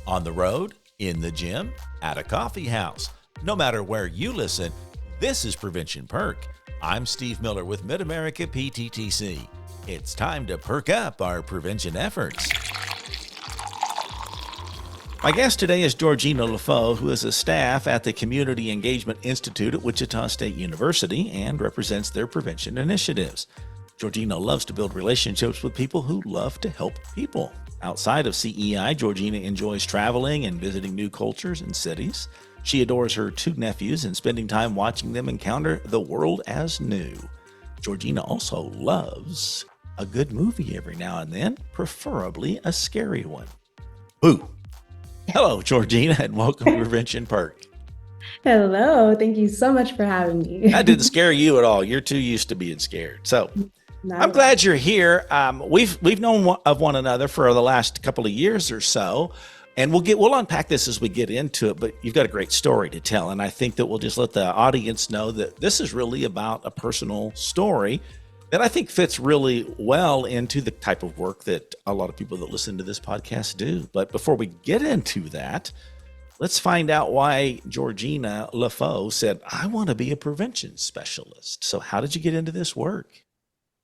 On the road, in the gym, at a coffee house. No matter where you listen, this is Prevention Perk. I'm Steve Miller with Mid-America PTTC. It's time to perk up our prevention efforts. My guest today is Georgina Lafoe, who is a staff at the Community Engagement Institute at Wichita State University and represents their prevention initiatives. Georgina loves to build relationships with people who love to help people. Outside of CEI, Georgina enjoys traveling and visiting new cultures and cities. She adores her two nephews and spending time watching them encounter the world as new. Georgina also loves a good movie every now and then, preferably a scary one. Boo! Hello, Georgina, and welcome to Prevention Perk. Hello, thank you so much for having me. That didn't scare you at all. You're too used to being scared. So I'm glad you're here. We've known of one another for the last couple of years or so, and we'll unpack this as we get into it. But you've got a great story to tell, and I think that we'll just let the audience know that this is really about a personal story that I think fits really well into the type of work that a lot of people that listen to this podcast do. But before we get into that, let's find out why Georgina Lafoe said, I want to be a prevention specialist. So how did you get into this work?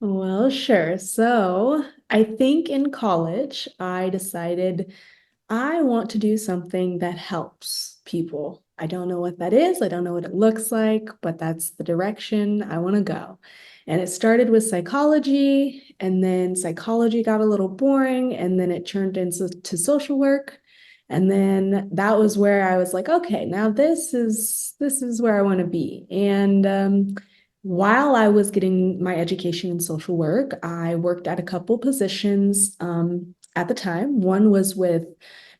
Well, sure. So I think in college, I decided I want to do something that helps people. I don't know what that is. I don't know what it looks like, but that's the direction I want to go. And it started with psychology, and then psychology got a little boring, and then it turned into social work. And then that was where I was like, okay, now this is where I want to be. And while I was getting my education in social work, I worked at a couple positions at the time. One was with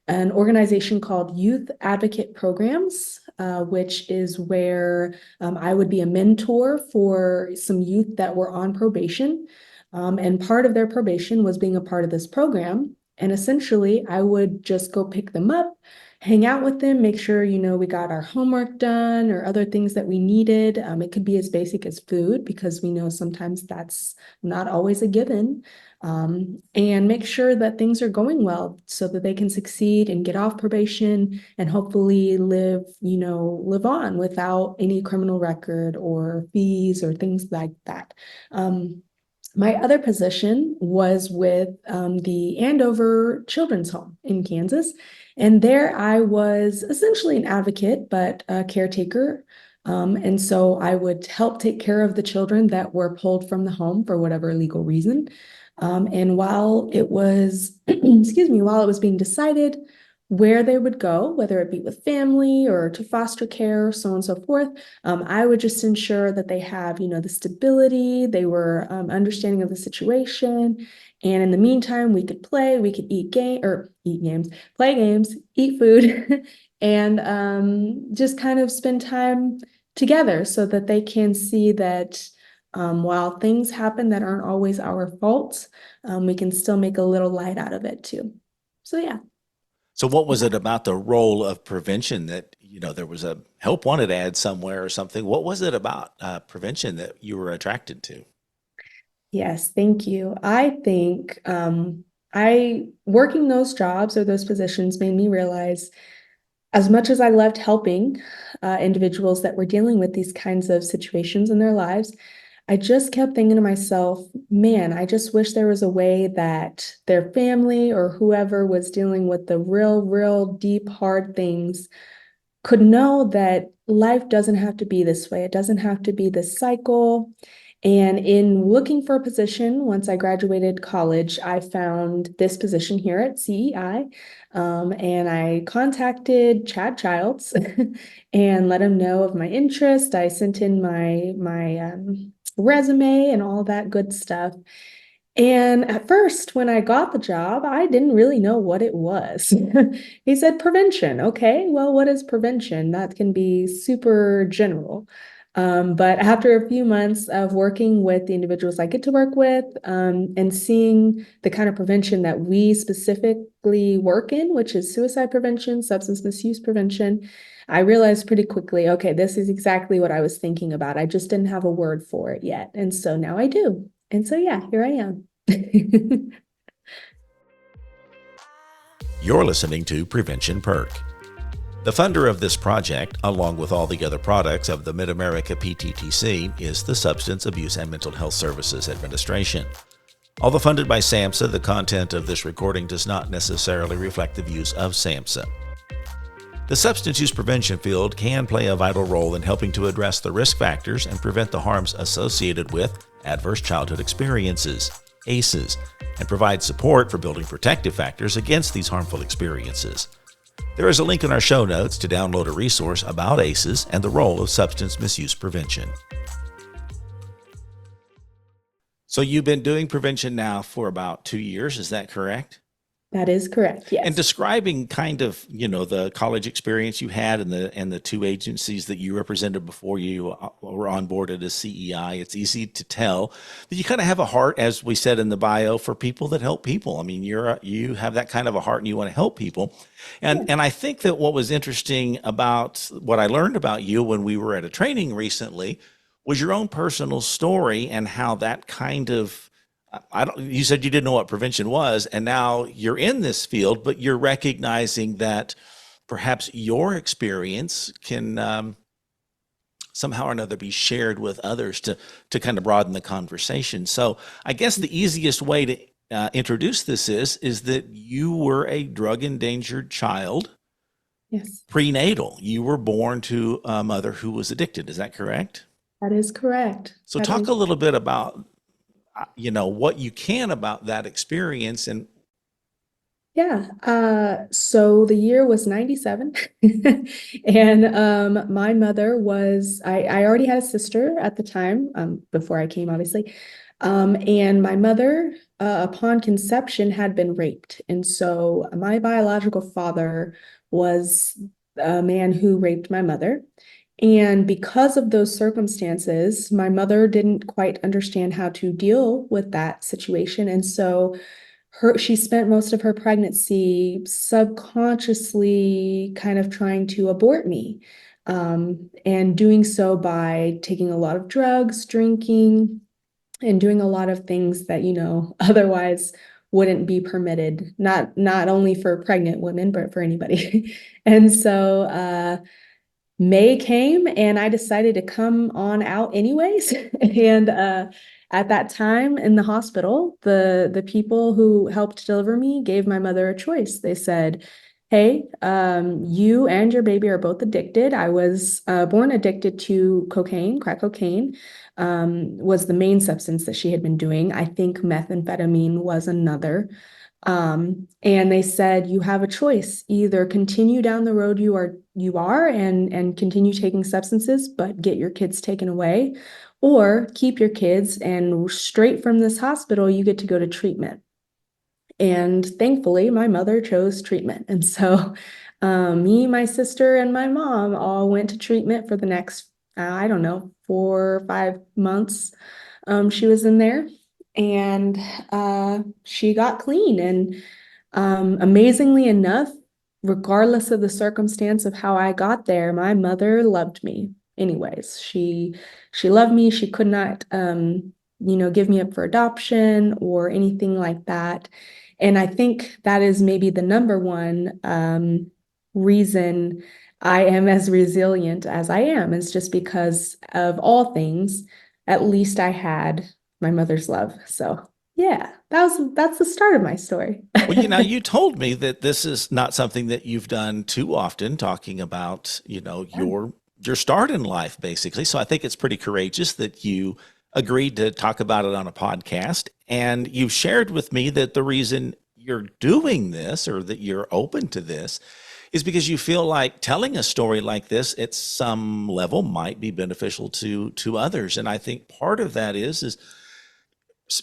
an organization called Youth Advocate Programs, which is where I would be a mentor for some youth that were on probation. And part of their probation was being a part of this program. And essentially, I would just go pick them up, hang out with them, make sure, we got our homework done or other things that we needed. It could be as basic as food, because we know sometimes that's not always a given. And make sure that things are going well so that they can succeed and get off probation and hopefully live on without any criminal record or fees or things like that. My other position was with the Andover Children's Home in Kansas. And there I was essentially an advocate, but a caretaker. And so I would help take care of the children that were pulled from the home for whatever legal reason. And while it was, while it was being decided where they would go, whether it be with family or to foster care, so on and so forth, I would just ensure that they have, the stability, they were understanding of the situation. And in the meantime, we could play, we could play games, eat food, and just kind of spend time together so that they can see that while things happen that aren't always our faults, we can still make a little light out of it too. So yeah. So what was it about the role of prevention that, there was a help wanted ad somewhere or something? What was it about prevention that you were attracted to? Yes, thank you. I think working those jobs or those positions made me realize, as much as I loved helping individuals that were dealing with these kinds of situations in their lives, I just kept thinking to myself, man, I just wish there was a way that their family or whoever was dealing with the real deep, hard things could know that life doesn't have to be this way. It doesn't have to be this cycle. And in looking for a position, once I graduated college, I found this position here at CEI. And I contacted Chad Childs and let him know of my interest. I sent in my resume and all that good stuff. And at first, when I got the job, I didn't really know what it was. He said prevention. Okay, well, what is prevention? That can be super general. But after a few months of working with the individuals I get to work with, and seeing the kind of prevention that we specifically work in, which is suicide prevention, substance misuse prevention, I realized pretty quickly, okay, this is exactly what I was thinking about. I just didn't have a word for it yet. And so now I do. And so, yeah, here I am. You're listening to Prevention Perk. The funder of this project, along with all the other products of the Mid-America PTTC, is the Substance Abuse and Mental Health Services Administration. Although funded by SAMHSA, the content of this recording does not necessarily reflect the views of SAMHSA. The substance use prevention field can play a vital role in helping to address the risk factors and prevent the harms associated with adverse childhood experiences, ACEs, and provide support for building protective factors against these harmful experiences. There is a link in our show notes to download a resource about ACEs and the role of substance misuse prevention. So you've been doing prevention now for about 2 years, is that correct? That is correct, yes. And describing kind of, the college experience you had and the two agencies that you represented before you were onboarded as CEI, it's easy to tell that you kind of have a heart, as we said in the bio, for people that help people. I mean, you have that kind of a heart and you want to help people. And I think that what was interesting about what I learned about you when we were at a training recently was your own personal story and how that kind of, you said you didn't know what prevention was, and now you're in this field, but you're recognizing that perhaps your experience can somehow or another be shared with others to kind of broaden the conversation. So I guess the easiest way to introduce this is that you were a drug-endangered child. Yes. Prenatal. You were born to a mother who was addicted. Is that correct? That is correct. So talk a little bit about what you can about that experience. And so the year was 97 and my mother was, I already had a sister at the time, before I came, obviously. And my mother, upon conception, had been raped. And so my biological father was a man who raped my mother. And because of those circumstances, my mother didn't quite understand how to deal with that situation. And so she spent most of her pregnancy subconsciously kind of trying to abort me, and doing so by taking a lot of drugs, drinking, and doing a lot of things that, otherwise wouldn't be permitted, not only for pregnant women, but for anybody. And so, May came and I decided to come on out anyways. And at that time in the hospital, the people who helped deliver me gave my mother a choice. They said, hey, you and your baby are both addicted. I was born addicted to cocaine. Crack cocaine was the main substance that she had been doing. I think methamphetamine was another. And they said, you have a choice, either continue down the road you are and continue taking substances, but get your kids taken away, or keep your kids and straight from this hospital, you get to go to treatment. And thankfully, my mother chose treatment. And so me, my sister, and my mom all went to treatment for the next, 4 or 5 months. She was in there. And she got clean. And amazingly enough, regardless of the circumstance of how I got there, my mother loved me anyways. She loved me. She could not, give me up for adoption or anything like that. And I think that is maybe the number one reason I am as resilient as I am. It's just because of all things, at least I had my mother's love. So yeah, that's the start of my story. Well, you told me that this is not something that you've done too often, talking about, your start in life, basically. So I think it's pretty courageous that you agreed to talk about it on a podcast. And you've shared with me that the reason you're doing this, or that you're open to this, is because you feel like telling a story like this at some level might be beneficial to others. And I think part of that is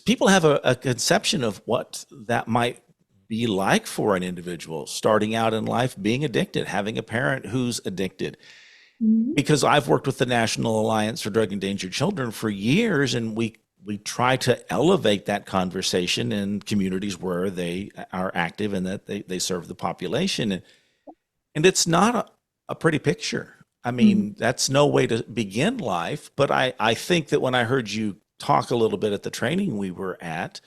people have a conception of what that might be like for an individual starting out in life, being addicted, having a parent who's addicted. Mm-hmm. Because I've worked with the National Alliance for Drug Endangered Children for years, and we try to elevate that conversation in communities where they are active and that they serve the population. And it's not a pretty picture. I mean, that's no way to begin life. But I think that when I heard you talk a little bit at the training we were at,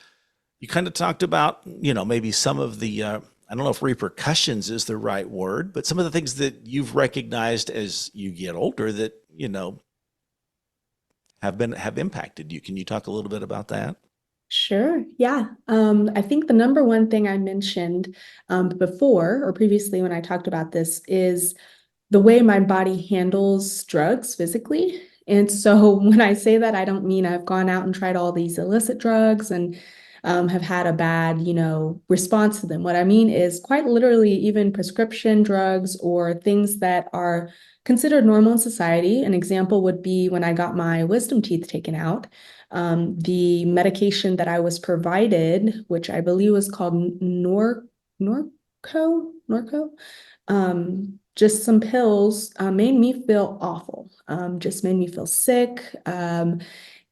you kind of talked about, maybe some of the I don't know if repercussions is the right word, but some of the things that you've recognized as you get older that, have impacted you. Can you talk a little bit about that? Sure. Yeah. I think the number one thing I mentioned before or previously when I talked about this is the way my body handles drugs physically. And so when I say that, I don't mean I've gone out and tried all these illicit drugs and have had a bad, response to them. What I mean is quite literally even prescription drugs or things that are considered normal in society. An example would be when I got my wisdom teeth taken out. The medication that I was provided, which I believe was called Norco, just some pills made me feel awful, just made me feel sick.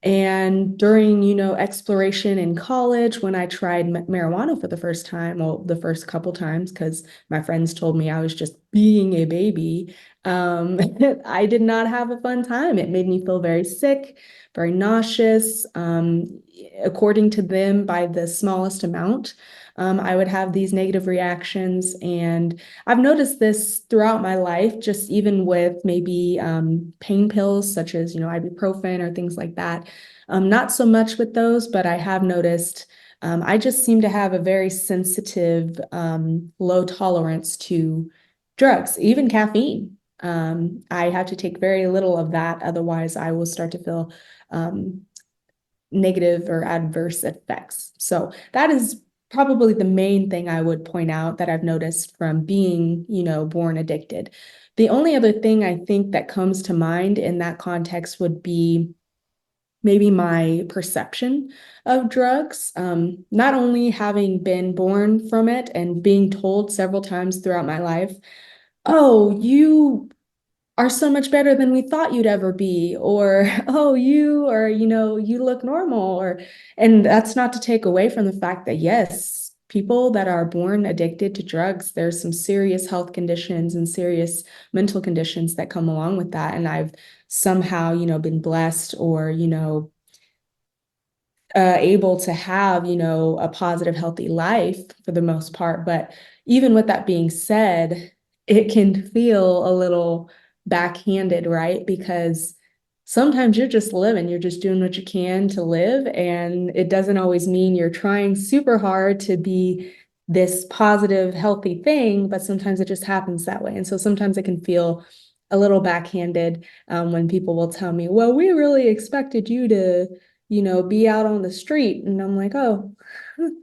And during, exploration in college, when I tried marijuana for the first time, well, the first couple times, because my friends told me I was just being a baby, I did not have a fun time. It made me feel very sick, very nauseous. According to them, by the smallest amount, I would have these negative reactions. And I've noticed this throughout my life, just even with maybe pain pills such as, ibuprofen or things like that. Not so much with those, but I have noticed I just seem to have a very sensitive, low tolerance to drugs, even caffeine. I have to take very little of that. Otherwise, I will start to feel negative or adverse effects. So that is probably the main thing I would point out that I've noticed from being, born addicted. The only other thing I think that comes to mind in that context would be maybe my perception of drugs. Not only having been born from it and being told several times throughout my life, oh, you are so much better than we thought you'd ever be, or oh, you are, you look normal, and that's not to take away from the fact that yes, people that are born addicted to drugs, there's some serious health conditions and serious mental conditions that come along with that. And I've somehow, been blessed or, able to have, a positive, healthy life for the most part. But even with that being said, it can feel a little backhanded, right? Because sometimes you're just living, you're just doing what you can to live. And it doesn't always mean you're trying super hard to be this positive, healthy thing, but sometimes it just happens that way. And so sometimes it can feel a little backhanded when people will tell me, well, we really expected you to be out on the street. And I'm like, oh,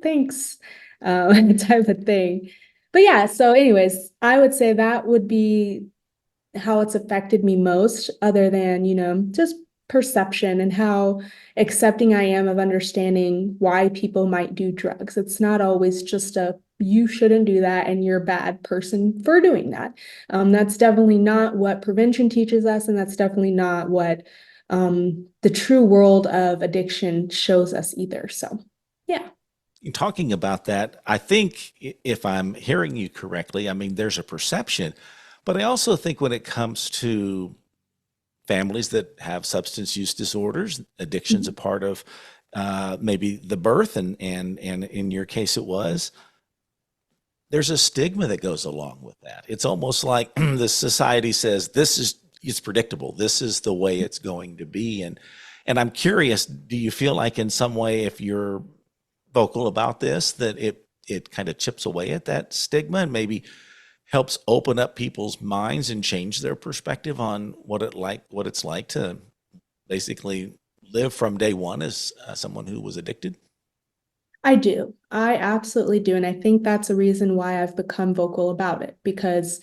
thanks, type of thing. But yeah, so anyways, I would say that would be how it's affected me most, other than, just perception and how accepting I am of understanding why people might do drugs. It's not always just you shouldn't do that and you're a bad person for doing that. That's definitely not what prevention teaches us, and that's definitely not what the true world of addiction shows us either. So, yeah. Talking about that, I think if I'm hearing you correctly, I mean, there's a perception, but I also think when it comes to families that have substance use disorders, addiction's a part of maybe the birth, and in your case it was, there's a stigma that goes along with that. It's almost like the society says it's predictable. This is the way it's going to be. And I'm curious, do you feel like in some way, if you're vocal about this, that it kind of chips away at that stigma and maybe helps open up people's minds and change their perspective on what it's like to basically live from day one as someone who was addicted? I do. I absolutely do. And I think that's a reason why I've become vocal about it because,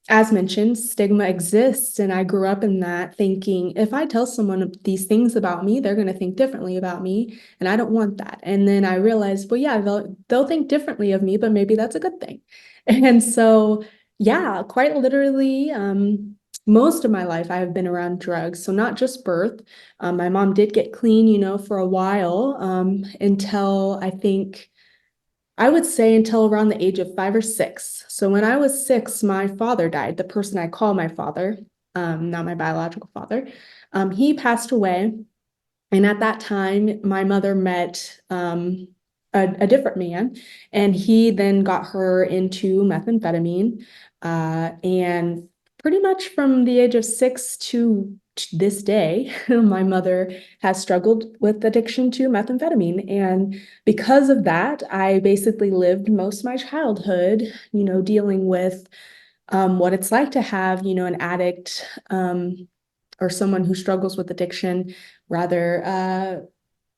as mentioned, stigma exists. And I grew up in that thinking if I tell someone these things about me, they're going to think differently about me. And I don't want that. And then I realized, well, yeah, they'll think differently of me, but maybe that's a good thing. And so, yeah, quite literally, most of my life I have been around drugs. So not just birth. My mom did get clean, for a while, until I would say until around the age of 5 or 6. So when I was 6, my father died, the person I call my father, not my biological father. He passed away. And at that time, my mother met a different man, and he then got her into methamphetamine. And pretty much from the age of 6 to this day, my mother has struggled with addiction to methamphetamine. And because of that, I basically lived most of my childhood, dealing with what it's like to have, an addict or someone who struggles with addiction, rather,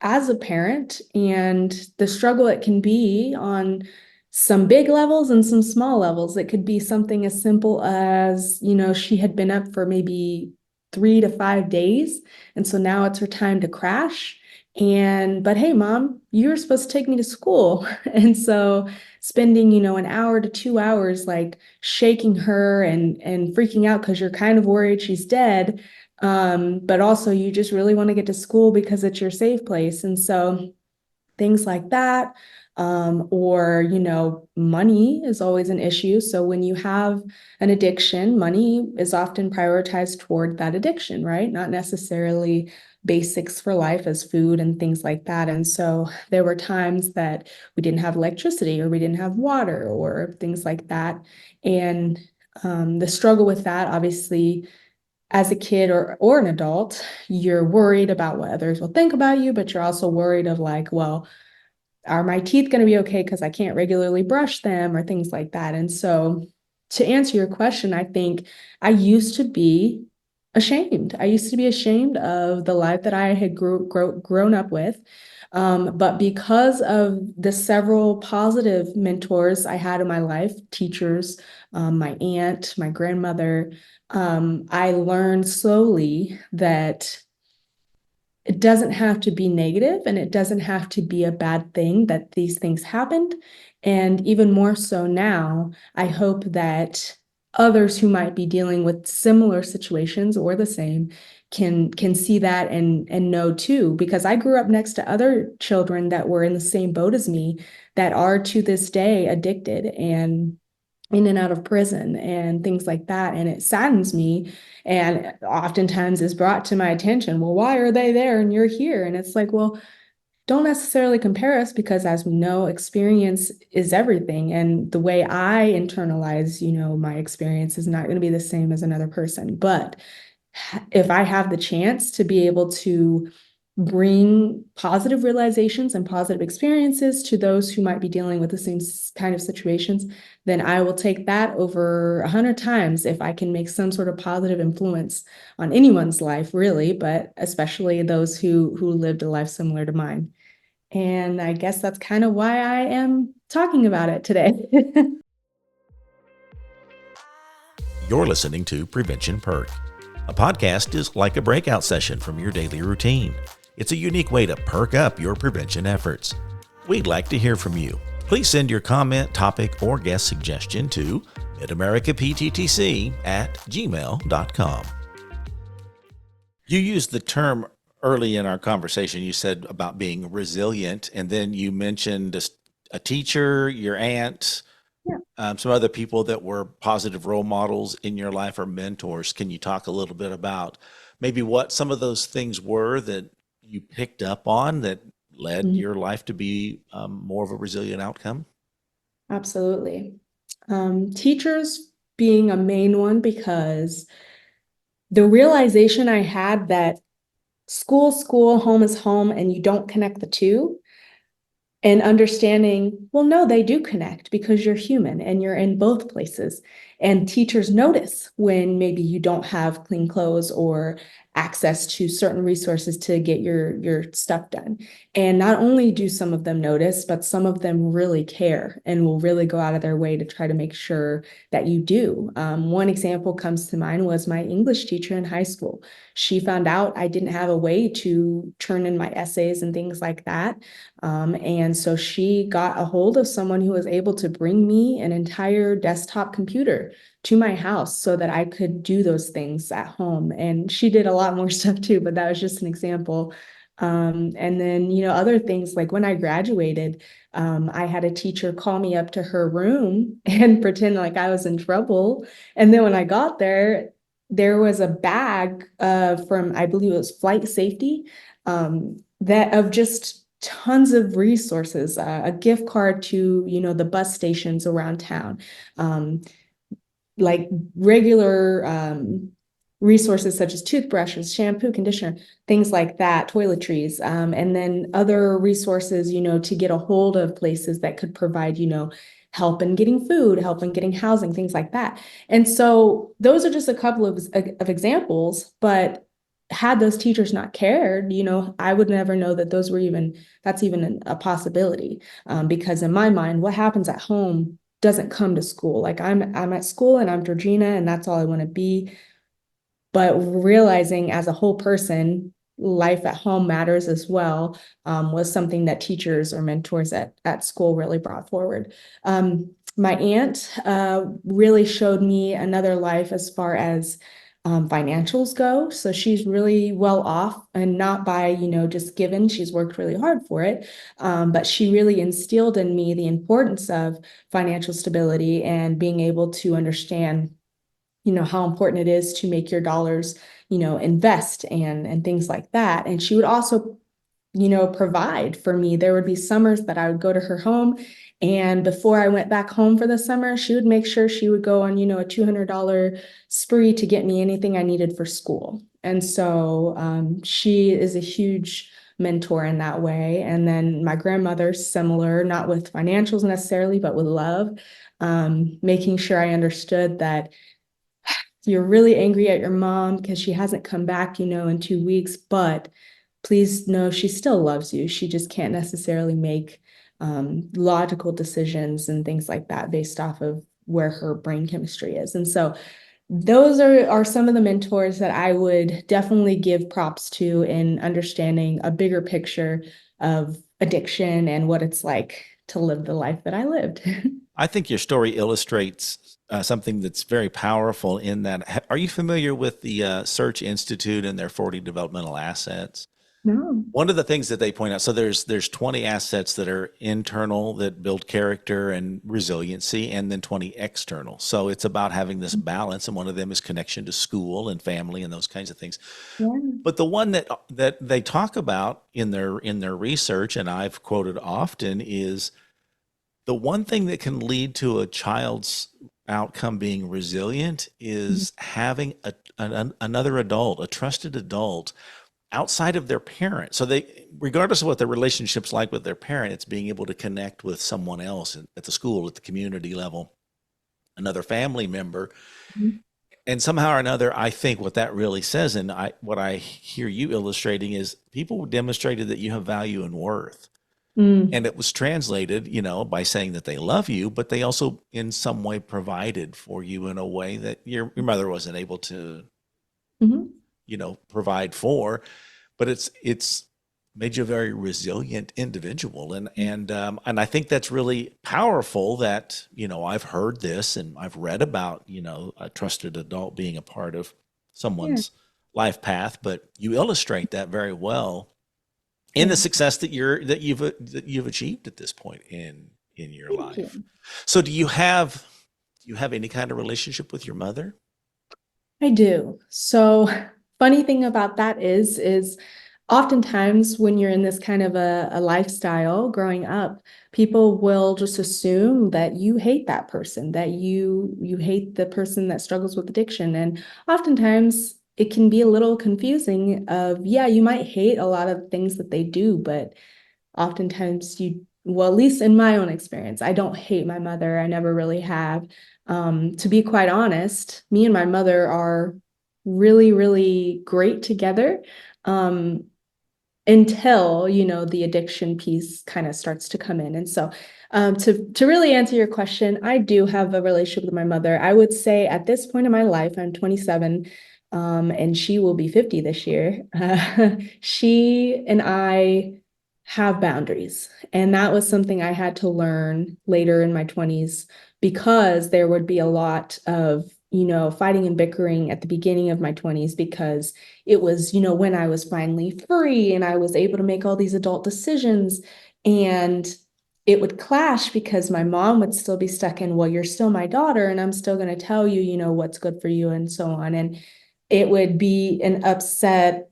as a parent, and the struggle it can be on some big levels and some small levels. It could be something as simple as, she had been up for maybe 3 to 5 days. And so now it's her time to crash. But hey, mom, you were supposed to take me to school. And so spending, an hour to 2 hours, like shaking her and freaking out because you're kind of worried she's dead. But also you just really want to get to school because it's your safe place. And so things like that. Or, money is always an issue. So when you have an addiction, money is often prioritized toward that addiction, right? Not necessarily basics for life as food and things like that. And so there were times that we didn't have electricity or we didn't have water or things like that. And the struggle with that, obviously, as a kid or an adult, you're worried about what others will think about you, but you're also worried of like, well, are my teeth going to be okay because I can't regularly brush them or things like that. And so to answer your question, I think I used to be ashamed. I used to be ashamed of the life that I had grown up with. But because of the several positive mentors I had in my life, teachers, my aunt, my grandmother, I learned slowly that it doesn't have to be negative and it doesn't have to be a bad thing that these things happened. And even more so now, I hope that others who might be dealing with similar situations or the same can see that and know too, because I grew up next to other children that were in the same boat as me that are to this day addicted and in and out of prison and things like that. And it saddens me and oftentimes is brought to my attention. Well, why are they there and you're here? And it's like, well, don't necessarily compare us because as we know, experience is everything. And the way I internalize, my experience is not going to be the same as another person. But if I have the chance to be able to bring positive realizations and positive experiences to those who might be dealing with the same kind of situations, then I will take that over 100 times if I can make some sort of positive influence on anyone's life, really, but especially those who lived a life similar to mine. And I guess that's kind of why I am talking about it today. You're listening to Prevention Perk. A podcast is like a breakout session from your daily routine. It's a unique way to perk up your prevention efforts. We'd like to hear from you. Please send your comment, topic, or guest suggestion to midamericapttc@gmail.com. You used the term early in our conversation. You said about being resilient, and then you mentioned a teacher, your aunt, some other people that were positive role models in your life or mentors. Can you talk a little bit about maybe what some of those things were that you picked up on that led your life to be more of a resilient outcome? Absolutely. Teachers being a main one, because the realization I had that school, home is home, and you don't connect the two. And understanding, well, no, they do connect because you're human and you're in both places. And teachers notice when maybe you don't have clean clothes or access to certain resources to get your stuff done. And not only do some of them notice, but some of them really care and will really go out of their way to try to make sure that you do. One example comes to mind was my English teacher in high school. She found out I didn't have a way to turn in my essays and things like that. And so she got a hold of someone who was able to bring me an entire desktop computer to my house so that I could do those things at home. And she did a lot more stuff too, but that was just an example. And then, other things like when I graduated, I had a teacher call me up to her room and pretend like I was in trouble. And then when I got there was a bag from, I believe it was flight safety, that of just tons of resources, a gift card to, the bus stations around town, um, like regular resources such as toothbrushes, shampoo, conditioner, things like that, toiletries, and then other resources, to get a hold of places that could provide, help in getting food, help in getting housing, things like that. And so those are just a couple of examples, but had those teachers not cared, I would never know that that's even a possibility. Because in my mind, what happens at home doesn't come to school. Like I'm at school and I'm Georgina and that's all I want to be. But realizing as a whole person, life at home matters as well, was something that teachers or mentors at school really brought forward. My aunt really showed me another life as far as financials go. So she's really well off and not by, just given, she's worked really hard for it. But she really instilled in me the importance of financial stability and being able to understand, how important it is to make your dollars, invest and things like that. And she would also, provide for me. There would be summers that I would go to her home, and before I went back home for the summer, she would make sure she would go on, a $200 spree to get me anything I needed for school. And so she is a huge mentor in that way. And then my grandmother, similar, not with financials necessarily, but with love, making sure I understood that you're really angry at your mom because she hasn't come back, in 2 weeks, but please know she still loves you. She just can't necessarily make logical decisions and things like that based off of where her brain chemistry is. And so those are some of the mentors that I would definitely give props to in understanding a bigger picture of addiction and what it's like to live the life that I lived. I think your story illustrates something that's very powerful in that. Are you familiar with the Search Institute and their 40 developmental assets? No. One of the things that they point out, so there's 20 assets that are internal that build character and resiliency, and then 20 external. So it's about having this balance, and one of them is connection to school and family and those kinds of things. Yeah. But the one that they talk about in their research, and I've quoted often, is the one thing that can lead to a child's outcome being resilient is having another adult, a trusted adult outside of their parent. So they, regardless of what their relationship's like with their parent, it's being able to connect with someone else at the school, at the community level, another family member. Mhm. And somehow or another, I think what that really says, and what I hear you illustrating, is people demonstrated that you have value and worth. Mm. And it was translated, by saying that they love you, but they also in some way provided for you in a way that your mother wasn't able to, Mhm. provide for. But it's made you a very resilient individual, and I think that's really powerful. That I've heard this and I've read about a trusted adult being a part of Yeah. someone's life path, but you illustrate that very well in the Yeah. success that you've achieved at this point in your Thank life. you. So do you have any kind of relationship with your mother? I do. So funny thing about that is oftentimes when you're in this kind of a lifestyle growing up, people will just assume that you hate that person, that you hate the person that struggles with addiction. And oftentimes it can be a little confusing of, yeah, you might hate a lot of things that they do, but oftentimes well, at least in my own experience, I don't hate my mother. I never really have. To be quite honest, me and my mother are really, really great together. Um, until, the addiction piece kind of starts to come in. And so to really answer your question, I do have a relationship with my mother. I would say at this point in my life, I'm 27, and she will be 50 this year. She and I have boundaries. And that was something I had to learn later in my 20s because there would be a lot of, fighting and bickering at the beginning of my 20s because it was, when I was finally free and I was able to make all these adult decisions. And it would clash because my mom would still be stuck in, well, you're still my daughter and I'm still going to tell you, what's good for you and so on. And it would be an upset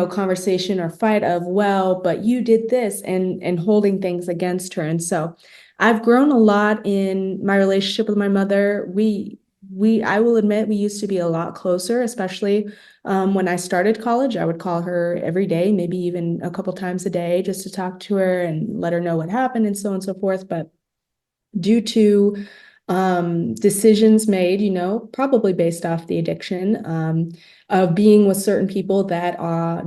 conversation or fight of, well, but you did this, and holding things against her. And so I've grown a lot in my relationship with my mother. I will admit, we used to be a lot closer, especially when I started college. I would call her every day, maybe even a couple times a day, just to talk to her and let her know what happened and so on and so forth. But due to decisions made, probably based off the addiction, of being with certain people that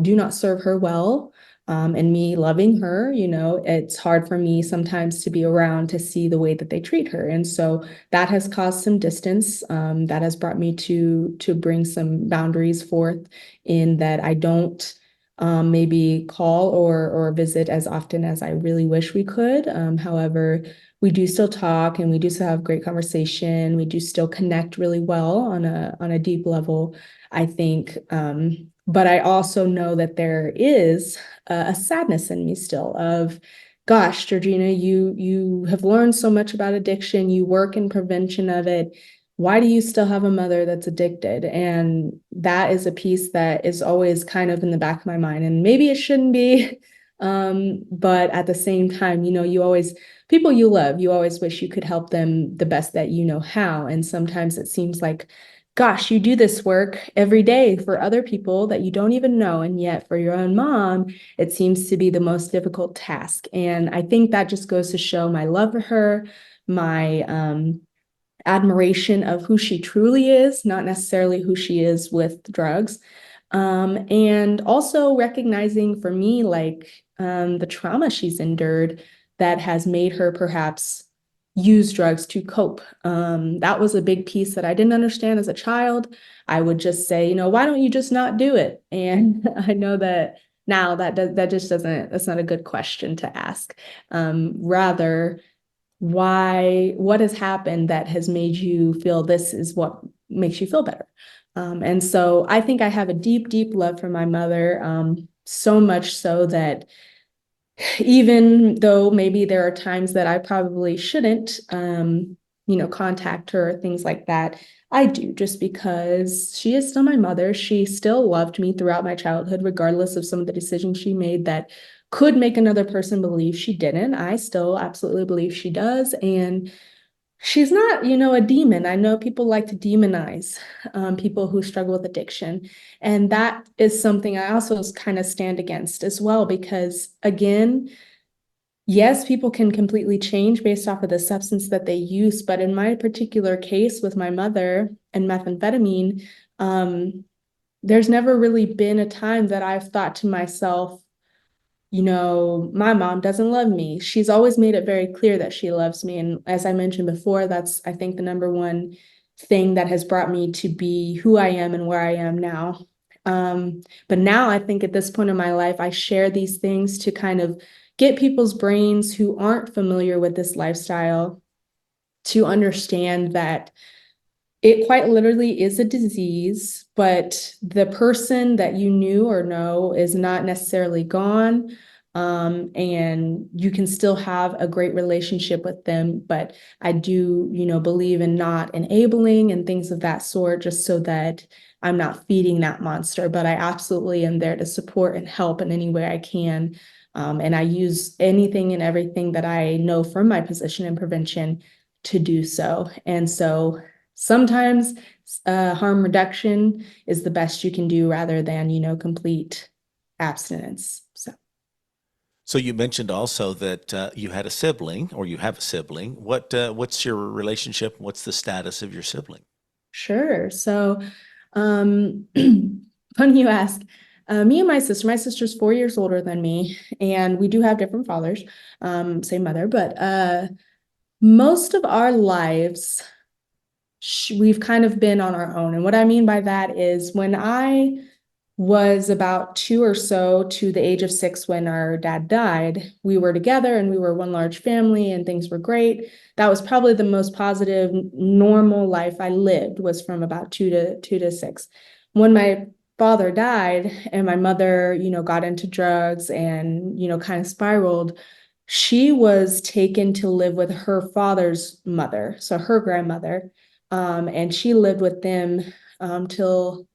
do not serve her well. And me loving her, it's hard for me sometimes to be around to see the way that they treat her. And so that has caused some distance. That has brought me to bring some boundaries forth, in that I don't maybe call or visit as often as I really wish we could. However, we do still talk, and we do still have great conversation. We do still connect really well on a deep level, I think. But I also know that there is a sadness in me still of, gosh, Georgina, you have learned so much about addiction. You work in prevention of it. Why do you still have a mother that's addicted? And that is a piece that is always kind of in the back of my mind. And maybe it shouldn't be. But at the same time, people you love, you always wish you could help them the best that you know how. And sometimes it seems like, gosh, you do this work every day for other people that you don't even know. And yet for your own mom, it seems to be the most difficult task. And I think that just goes to show my love for her, my admiration of who she truly is, not necessarily who she is with drugs. And also recognizing for me, like, the trauma she's endured that has made her perhaps use drugs to cope. That was a big piece that I didn't understand as a child. I would just say, why don't you just not do it? And I know that now that just doesn't, that's not a good question to ask. Rather, what has happened that has made you feel this is what makes you feel better? And so I think I have a deep, deep love for my mother, so much so that even though maybe there are times that I probably shouldn't, contact her, things like that, I do, just because she is still my mother. She still loved me throughout my childhood, regardless of some of the decisions she made that could make another person believe she didn't. I still absolutely believe she does. And she's not, a demon. I know people like to demonize people who struggle with addiction. And that is something I also kind of stand against as well, because again, yes, people can completely change based off of the substance that they use. But in my particular case with my mother and methamphetamine, there's never really been a time that I've thought to myself, my mom doesn't love me. She's always made it very clear that she loves me. And as I mentioned before, that's, I think, the number one thing that has brought me to be who I am and where I am now. But now I think at this point in my life, I share these things to kind of get people's brains who aren't familiar with this lifestyle to understand that it quite literally is a disease, but the person that you knew or know is not necessarily gone. And you can still have a great relationship with them. But I do, believe in not enabling and things of that sort, just so that I'm not feeding that monster. But I absolutely am there to support and help in any way I can. And I use anything and everything that I know from my position in prevention to do so. And so sometimes harm reduction is the best you can do, rather than, complete abstinence. So you mentioned also that you had a sibling, or you have a sibling. What's your relationship? What's the status of your sibling? Sure. So, funny you ask. Me and my sister's 4 years older than me, and we do have different fathers, same mother, but most of our lives, we've kind of been on our own. And what I mean by that is, when I was about 2 or so, to the age of 6 when our dad died, we were together and we were one large family and things were great. That was probably the most positive, normal life I lived, was from about 2 to 6. When my father died and my mother, got into drugs and, kind of spiraled, she was taken to live with her father's mother, so her grandmother. And she lived with them till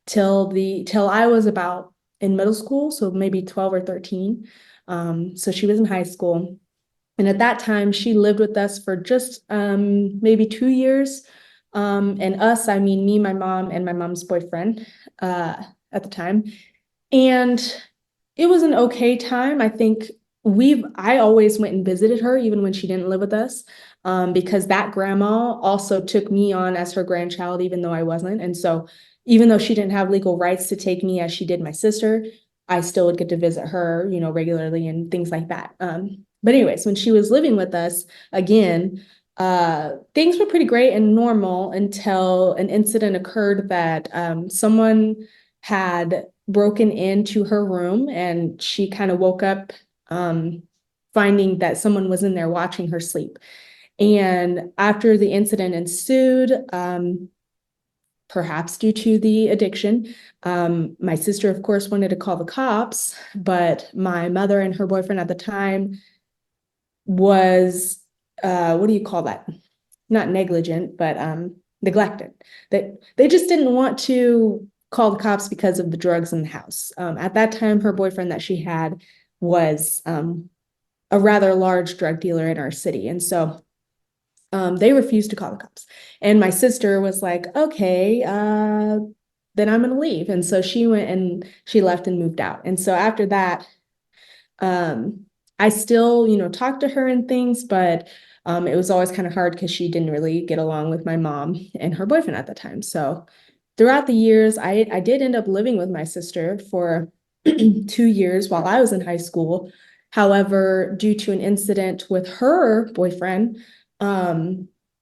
I was about in middle school, so maybe 12 or 13. So she was in high school. And at that time, she lived with us for just maybe 2 years. And us, I mean me, my mom, and my mom's boyfriend at the time. And it was an okay time. I think I always went and visited her, even when she didn't live with us, because that grandma also took me on as her grandchild, even though I wasn't. And so, even though she didn't have legal rights to take me as she did my sister, I still would get to visit her, regularly and things like that. But anyways, when she was living with us again, things were pretty great and normal until an incident occurred that someone had broken into her room, and she kind of woke up finding that someone was in there watching her sleep. And after the incident ensued, perhaps due to the addiction, my sister, of course, wanted to call the cops, but my mother and her boyfriend at the time was, what do you call that? Not negligent, but neglected. That they just didn't want to call the cops because of the drugs in the house. At that time, her boyfriend that she had was a rather large drug dealer in our city. And so they refused to call the cops. And my sister was like, okay, then I'm going to leave. And so she went and she left and moved out. And so after that, I still, talked to her and things, but it was always kind of hard because she didn't really get along with my mom and her boyfriend at the time. So throughout the years, I did end up living with my sister for 2 years while I was in high school. However, due to an incident with her boyfriend,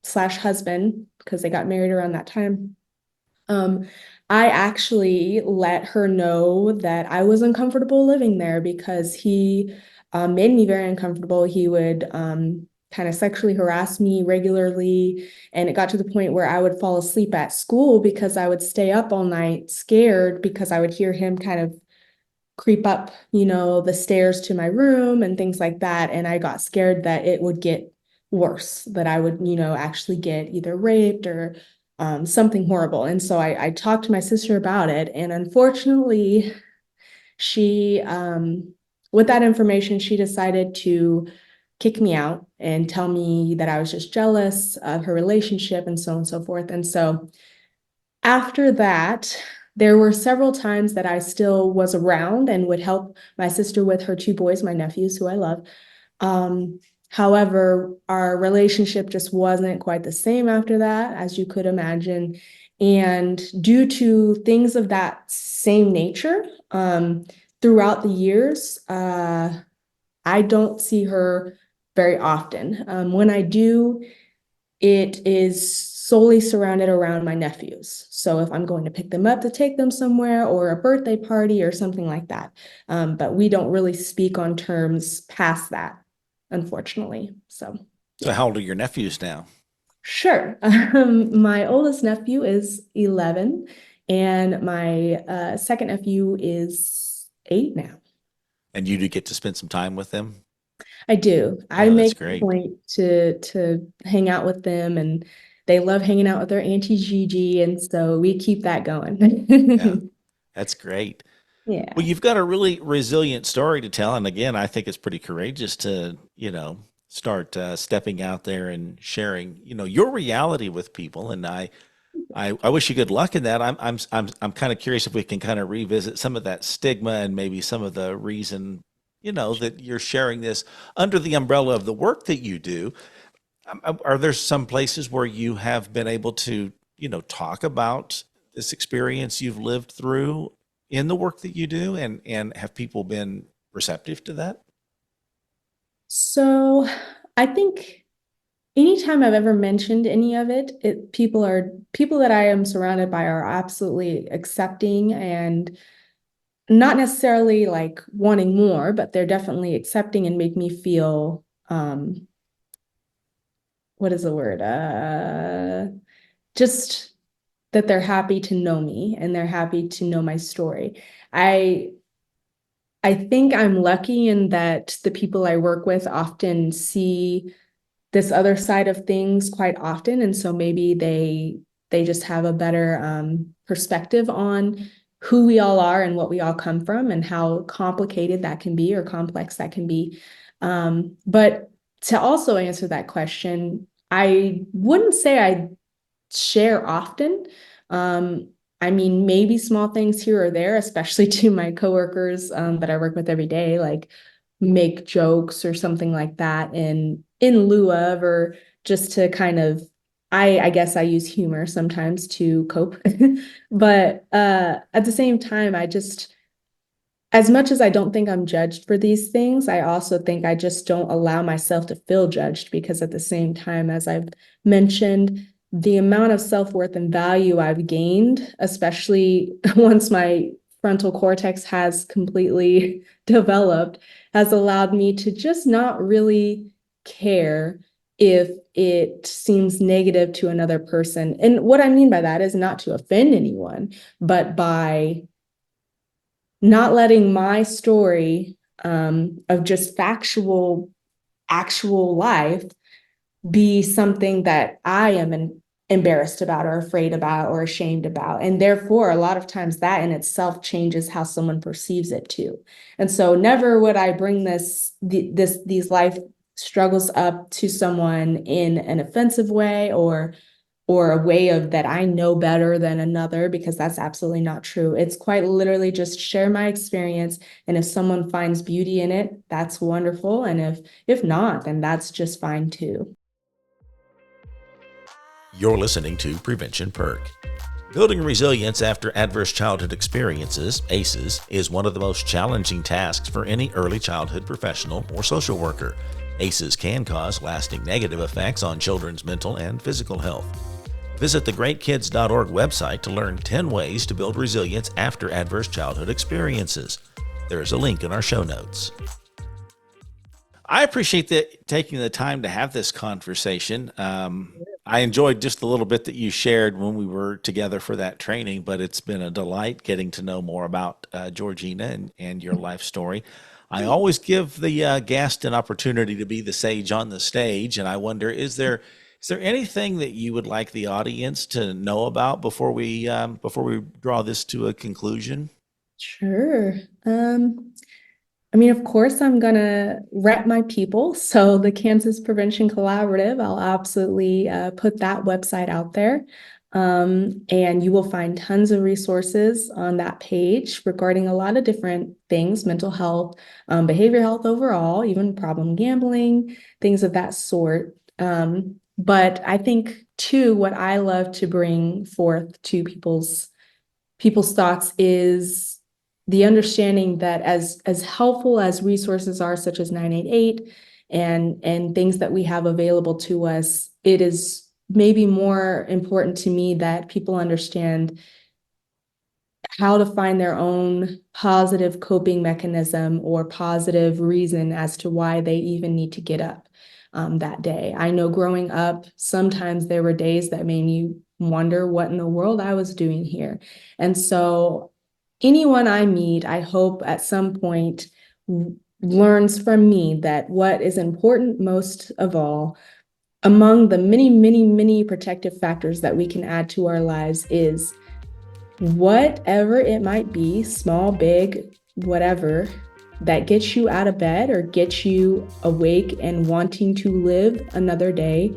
slash husband, because they got married around that time, I actually let her know that I was uncomfortable living there because he made me very uncomfortable. He would kind of sexually harass me regularly. And it got to the point where I would fall asleep at school because I would stay up all night scared because I would hear him kind of creep up, the stairs to my room and things like that. And I got scared that it would get worse, that I would, actually get either raped or something horrible. And so I talked to my sister about it. And unfortunately, she, with that information, she decided to kick me out and tell me that I was just jealous of her relationship and so on and so forth. And so after that, there were several times that I still was around and would help my sister with her two boys, my nephews, who I love. However, our relationship just wasn't quite the same after that, as you could imagine. And due to things of that same nature, throughout the years, I don't see her very often. When I do, it is solely surrounded around my nephews. So if I'm going to pick them up to take them somewhere or a birthday party or something like that. But we don't really speak on terms past that, unfortunately. So So how old are your nephews now? sure. My oldest nephew is 11 and my second nephew is 8 now. And you do get to spend some time with them? I do. I Oh, that's make a great. point to hang out with them, and they love hanging out with their Auntie Gigi, and so we keep that Yeah, going. that's great. Well, Yeah. you've got a really resilient story to tell. And again, I think it's pretty courageous to, start stepping out there and sharing, your reality with people. And I wish you good luck in that. I'm kind of curious if we can kind of revisit some of that stigma and maybe some of the reason, that you're sharing this under the umbrella of the work that you do. Are there some places where you have been able to, talk about this experience you've lived through in the work that you do, and have people been receptive to that? So I think anytime I've ever mentioned any of it, people that I am surrounded by are absolutely accepting and not necessarily like wanting more, but they're definitely accepting and make me feel what is the word? Just that they're happy to know me and they're happy to know my story. I I think I'm lucky in that the people I work with often see this other side of things quite often, and so maybe they just have a better perspective on who we all are and what we all come from and how complicated that can be or complex that can be. But to also answer that question, I wouldn't say I share often. I mean, maybe small things here or there, especially to my coworkers that I work with every day, like make jokes or something like that in lieu of, or just to kind of, I guess I use humor sometimes to cope. But at the same time, I just, as much as I don't think I'm judged for these things, I also think I just don't allow myself to feel judged, because at the same time, as I've mentioned, the amount of self-worth and value I've gained, especially once my frontal cortex has completely developed, has allowed me to just not really care if it seems negative to another person. And what I mean by that is not to offend anyone, but by not letting my story of just factual, actual life be something that I am embarrassed about or afraid about or ashamed about. And therefore, a lot of times that in itself changes how someone perceives it too. And so never would I bring these life struggles up to someone in an offensive way or a way of that I know better than another, because that's absolutely not true. It's quite literally just share my experience. And if someone finds beauty in it, that's wonderful. And if not, then that's just fine too. You're listening to Prevention Perk. Building resilience after adverse childhood experiences, ACEs, is one of the most challenging tasks for any early childhood professional or social worker. ACEs can cause lasting negative effects on children's mental and physical health. Visit the greatkids.org website to learn 10 ways to build resilience after adverse childhood experiences. There is a link in our show notes. I appreciate taking the time to have this conversation. I enjoyed just the little bit that you shared when we were together for that training, but it's been a delight getting to know more about Georgina and your life story. I always give the guest an opportunity to be the sage on the stage, and I wonder, is there anything that you would like the audience to know about before we draw this to a conclusion? Sure. I mean, of course, I'm gonna rep my people. So the Kansas Prevention Collaborative, I'll absolutely put that website out there. And you will find tons of resources on that page regarding a lot of different things, mental health, behavioral health overall, even problem gambling, things of that sort. But I think too, what I love to bring forth to people's thoughts is the understanding that as helpful as resources are, such as 988 and things that we have available to us, it is maybe more important to me that people understand how to find their own positive coping mechanism or positive reason as to why they even need to get up that day. I know growing up, sometimes there were days that made me wonder what in the world I was doing here. And so anyone I meet, I hope at some point learns from me that what is important most of all, among the many, many, many protective factors that we can add to our lives, is whatever it might be, small, big, whatever, that gets you out of bed or gets you awake and wanting to live another day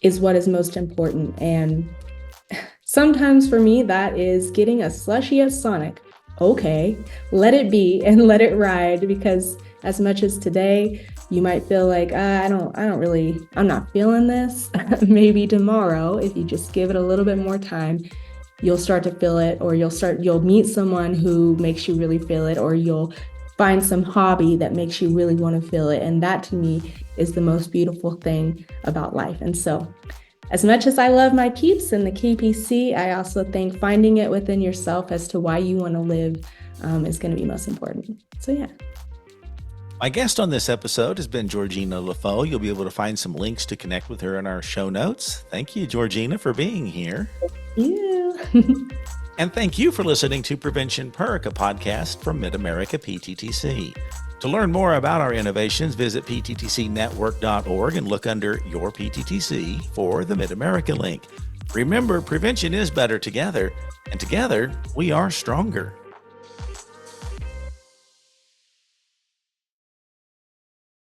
is what is most important. And sometimes for me, that is getting a slushie at Sonic. Okay, let it be and let it ride, because as much as today you might feel like I'm not feeling this, maybe tomorrow, if you just give it a little bit more time, you'll start to feel it, or you'll meet someone who makes you really feel it, or you'll find some hobby that makes you really want to feel it. And that to me is the most beautiful thing about life. And so as much as I love my peeps and the KPC, I also think finding it within yourself as to why you want to live is going to be most important. So yeah. My guest on this episode has been Georgina Lafoe. You'll be able to find some links to connect with her in our show notes. Thank you, Georgina, for being here. Yeah. And thank you for listening to Prevention Perk, a podcast from Mid-America PTTC. To learn more about our innovations, visit pttcnetwork.org and look under Your PTTC for the Mid-America link. Remember, prevention is better together, and together we are stronger.